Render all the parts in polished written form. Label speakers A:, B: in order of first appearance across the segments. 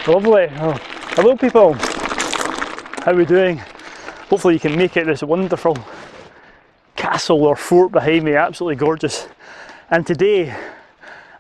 A: Lovely. Oh, hello people. How are we doing? Hopefully you can make it this wonderful castle or fort behind me. Absolutely gorgeous. And today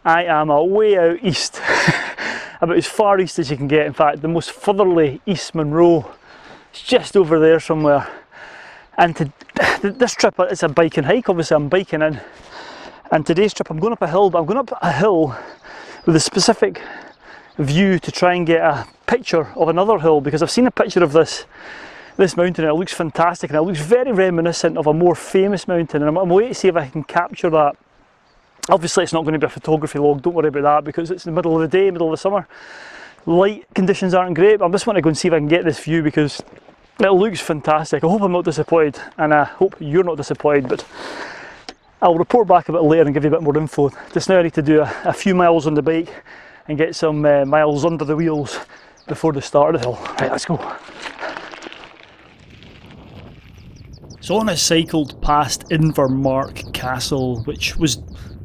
A: I am way out east, about as far east as you can get. In fact, the most furtherly East Monroe. It's just over there somewhere. And this trip is a bike and hike. Obviously I'm biking in. And today's trip I'm going up a hill, but I'm going up a hill with a specific view to try and get a picture of another hill, because I've seen a picture of this mountain and it looks fantastic and it looks very reminiscent of a more famous mountain, and I'm waiting to see if I can capture that. Obviously it's not going to be a photography log, don't worry about that, because it's the middle of the day, middle of the summer. Light conditions aren't great, but I just want to go and see if I can get this view because it looks fantastic. I hope I'm not disappointed, and I hope you're not disappointed, but I'll report back a bit later and give you a bit more info. Just now I need to do a few miles on the bike and get some miles under the wheels before the start of the hill. Right, let's go. So on I cycled past Invermark Castle, which was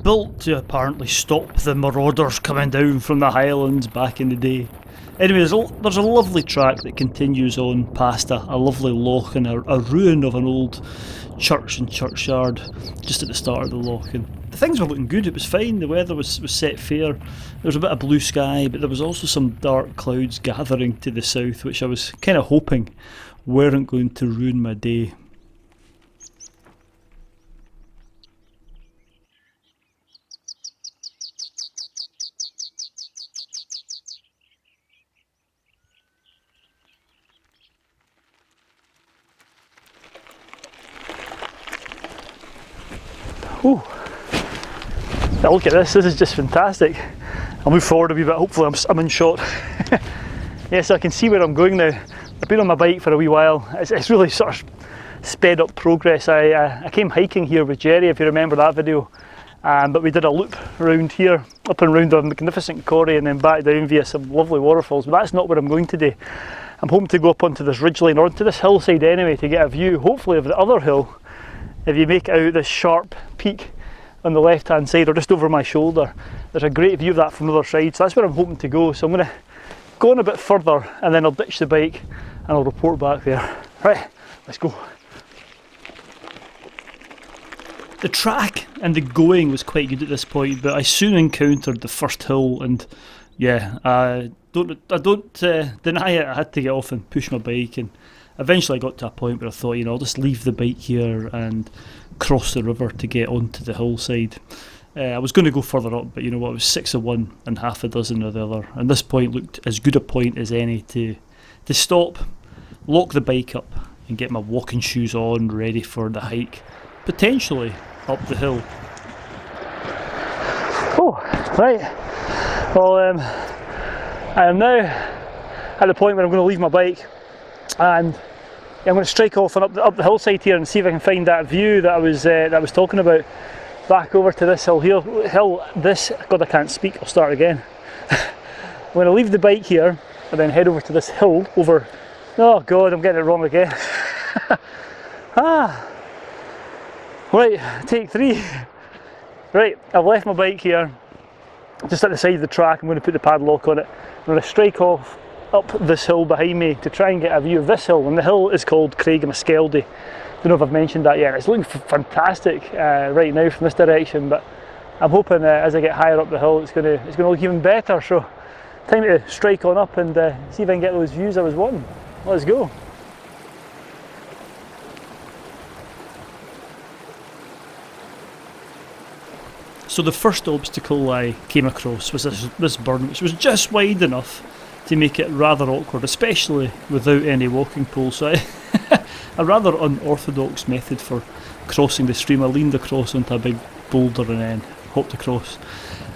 A: built to apparently stop the marauders coming down from the Highlands back in the day. Anyway, there's a lovely track that continues on past a lovely loch and a ruin of an old church and churchyard just at the start of the loch. And the things were looking good, it was fine, the weather was set fair, there was a bit of blue sky, but there was also some dark clouds gathering to the south, which I was kind of hoping weren't going to ruin my day. Ooh. Now look at this is just fantastic. I'll move forward a wee bit, hopefully I'm in shot. Yes, I can see where I'm going now. I've been on my bike for a wee while. It's really sort of sped up progress. I came hiking here with Jerry, if you remember that video, but we did a loop around here, up and round a magnificent quarry and then back down via some lovely waterfalls, but that's not where I'm going today. I'm hoping to go up onto this ridgeline, or onto this hillside anyway, to get a view, hopefully, of the other hill. If you make out this sharp peak on the left hand side or just over my shoulder, there's a great view of that from the other side, so that's where I'm hoping to go. So I'm going to go on a bit further and then I'll ditch the bike and I'll report back there. Right, let's go. The track and the going was quite good at this point, but I soon encountered the first hill, and yeah, I don't deny it, I had to get off and push my bike, and eventually I got to a point where I thought, I'll just leave the bike here and cross the river to get onto the hillside. I was going to go further up, but you know what, it was 6 of one and half a dozen of the other, and this point looked as good a point as any to stop, lock the bike up and get my walking shoes on, ready for the hike, potentially up the hill. Oh, right. Well, I am now at the point where I'm going to leave my bike, and I'm going to strike off and up the hillside here and see if I can find that view that I was talking about. Back over to this hill here. God, I can't speak. I'll start again. I'm going to leave the bike here and then head over to this hill over. Oh God, I'm getting it wrong again. Right, take 3. Right, I've left my bike here, just at the side of the track. I'm going to put the padlock on it. I'm going to strike off up this hill behind me to try and get a view of this hill, and the hill is called Craigmaskeldy. Don't know if I've mentioned that yet. It's looking fantastic right now from this direction, but I'm hoping as I get higher up the hill it's going to look even better. So time to strike on up and see if I can get those views I was wanting. Let's go. So the first obstacle I came across was this burn, which was just wide enough to make it rather awkward, especially without any walking poles. So a rather unorthodox method for crossing the stream. I leaned across onto a big boulder and then hopped across,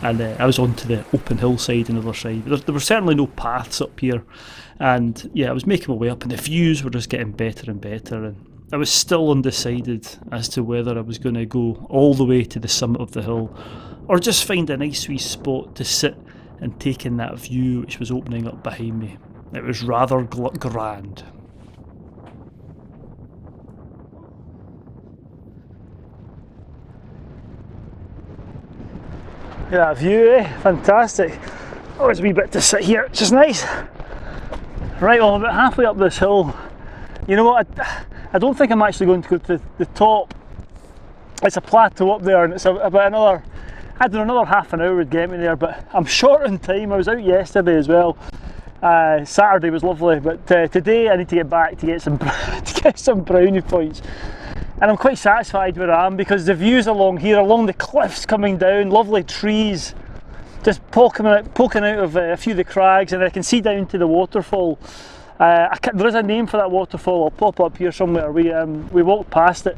A: and I was onto the open hillside on the other side. There were certainly no paths up here, and yeah, I was making my way up and the views were just getting better and better, and I was still undecided as to whether I was going to go all the way to the summit of the hill or just find a nice wee spot to sit and take in that view which was opening up behind me. It was rather grand. Look at that view, eh? Fantastic. Oh, there's a wee bit to sit here, which is nice. Right, well, I'm about halfway up this hill. You know what, I don't think I'm actually going to go to the top. It's a plateau up there, and it's about another, I don't know, another half an hour would get me there, but I'm short on time. I was out yesterday as well. Saturday was lovely, but today I need to get back to get some to get some brownie points. And I'm quite satisfied where I am, because the views along here, along the cliffs coming down, lovely trees, just poking out of a few of the crags, and I can see down to the waterfall. There is a name for that waterfall. I'll pop up here somewhere. We walked past it,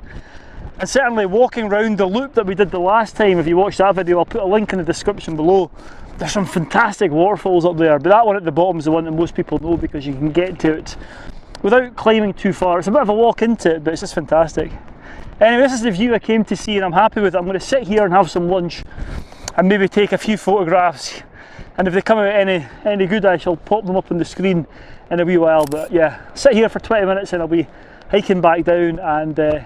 A: and certainly walking round the loop that we did the last time, if you watched that video, I'll put a link in the description below. There's some fantastic waterfalls up there, but that one at the bottom is the one that most people know, because you can get to it without climbing too far. It's a bit of a walk into it, but it's just fantastic. Anyway, this is the view I came to see, and I'm happy with it. I'm going to sit here and have some lunch and maybe take a few photographs, and if they come out any good, I shall pop them up on the screen in a wee while. But yeah, sit here for 20 minutes and I'll be hiking back down, and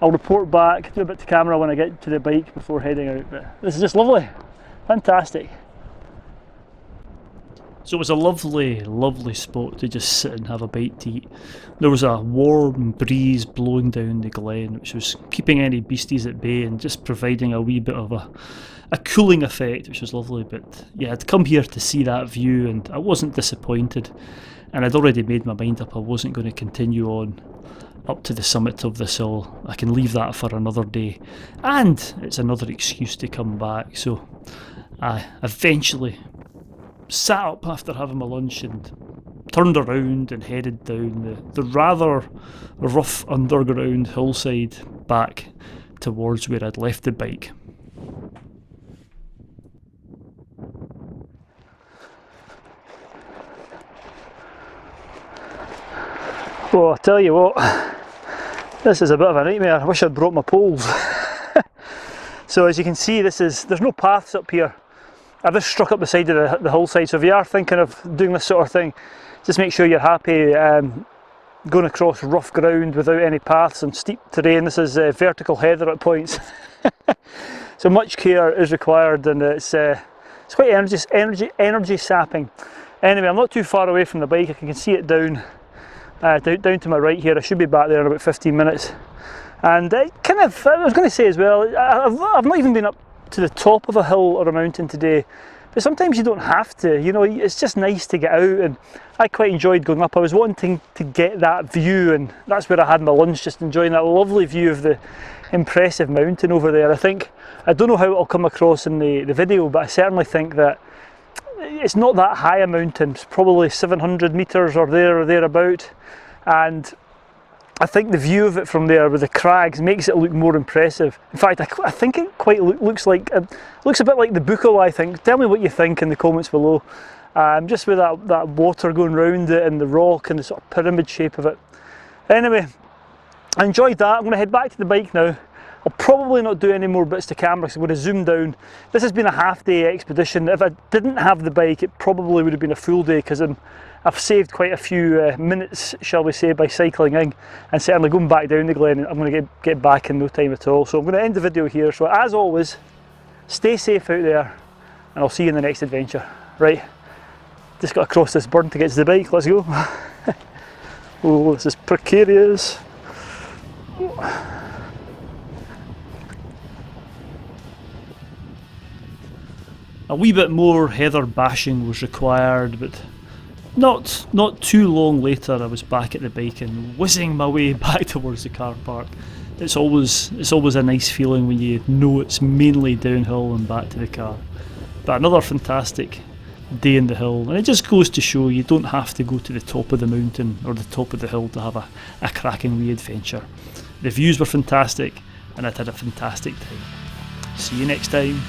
A: I'll report back, do a bit to camera when I get to the bike before heading out. But this is just lovely, fantastic. So it was a lovely, lovely spot to just sit and have a bite to eat. There was a warm breeze blowing down the glen, which was keeping any beasties at bay and just providing a wee bit of a cooling effect, which was lovely. But yeah, I'd come here to see that view, and I wasn't disappointed. And I'd already made my mind up I wasn't going to continue on up to the summit of this hill. I can leave that for another day, and it's another excuse to come back. So I eventually sat up after having my lunch and turned around and headed down the rather rough underground hillside back towards where I'd left the bike. Well, I tell you what, this is a bit of a nightmare. I wish I'd brought my poles. So as you can see, there's no paths up here. I've just struck up the side of the hillside, so if you are thinking of doing this sort of thing, just make sure you're happy going across rough ground without any paths and steep terrain. This is vertical heather at points. So much care is required, and it's quite energy sapping. Anyway, I'm not too far away from the bike. I can see it down to my right here. I should be back there in about 15 minutes. And I was going to say as well, I've not even been up to the top of a hill or a mountain today, but sometimes you don't have to, you know. It's just nice to get out, and I quite enjoyed going up. I was wanting to get that view, and that's where I had my lunch, just enjoying that lovely view of the impressive mountain over there. I don't know how it'll come across in the video, but I certainly think that it's not that high a mountain. It's probably 700 metres or thereabout, and I think the view of it from there with the crags makes it look more impressive. In fact, I think it quite looks a bit like the Buachaille, I think. Tell me what you think in the comments below. Just with that water going round it and the rock and the sort of pyramid shape of it. Anyway, I enjoyed that. I'm going to head back to the bike now. I'll probably not do any more bits to camera because I'm going to zoom down. This has been a half-day expedition. If I didn't have the bike, it probably would have been a full day, because I've saved quite a few minutes, shall we say, by cycling in, and certainly going back down the glen. I'm going to get back in no time at all. So I'm going to end the video here. So as always, stay safe out there, and I'll see you in the next adventure. Right, just got to cross this burn to get to the bike. Let's go. Oh, this is precarious. A wee bit more heather bashing was required, but not too long later I was back at the bike and whizzing my way back towards the car park. It's always a nice feeling when you know it's mainly downhill and back to the car. But another fantastic day in the hill, and it just goes to show you don't have to go to the top of the mountain or the top of the hill to have a cracking wee adventure. The views were fantastic, and I'd had a fantastic time. See you next time.